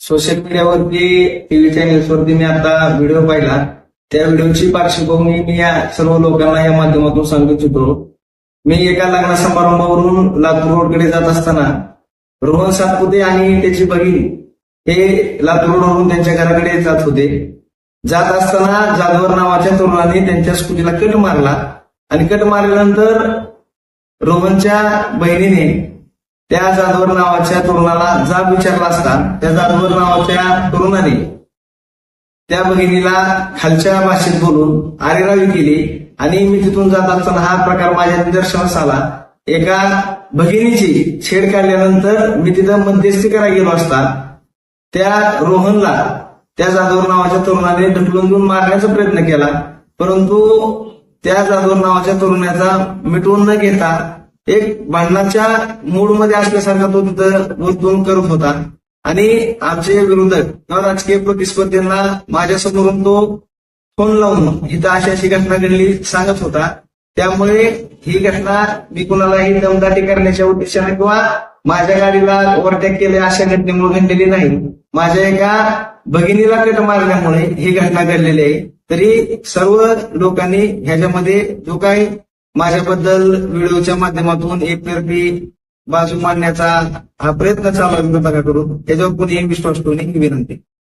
Social मीडियावरती TV चॅनेल्सवरती मी आता video पाहिला. त्या व्हिडिओची पार्श्वभूमी मी या सर्व लोकांना या माध्यमातून सांगू इच्छितो. मी एका लग्न समारंभावरून लातूर रोडकडे जात असताना रोहन सातपुते आणि त्याची बहीण हे लातूर रोडवरून त्यांच्या घराकडे जात होते. जात असताना जाधवर नावाच्या तरुणाने त्यांच्या स्कूटीला कट मारला आणि कट मारल्यानंतर रोहनच्या बहिणीने त्या जाधवर नावाच्या तरुणाला जाब विचारला असता त्या जाधवर नावाच्या तरुणाने त्या बहिणीला खालच्या भाषेत बोलून आरेरावी केली आणि मी तिथून जात असताना हा प्रकार माझ्या निदर्शनास आला. एका भगिनीची छेड काढल्यानंतर मी तिथं मध्यस्थी करायला गेलो असता त्या रोहनला त्या जाधवर नावाच्या तरुणाने ढकलून देऊन मारण्याचा प्रयत्न केला, परंतु त्या जाधवर नावाच्या तरुणाचा मिटवून न घेता एक भांडणाच्या मूडमध्ये असल्यासारखा तो तिथं वर्तवणूक करत होता आणि आमचे विरोधक किंवा राजकीय प्रतिस्पर्धींना माझ्यासमोरून तो फोन लावून इथं अशी अशी घटना घडली सांगत होता. त्यामुळे ही घटना मी कुणालाही दमदाटी करण्याच्या उद्देशाने किंवा माझ्या गाडीला ओव्हरटेक केले अशा घटनेमुळे घडलेली नाही. माझ्या एका भगिनीला कट मारल्यामुळे ही घटना घडलेली आहे. तरी सर्व लोकांनी ह्याच्यामध्ये जो काही माझ्याबद्दल व्हिडिओच्या माध्यमातून एकतर्फी बाजू मांडण्याचा हा प्रयत्न चालू आहे विरोधकाकडून, याच्यावर कोणीही विश्वास ठेवणे ही विनंती.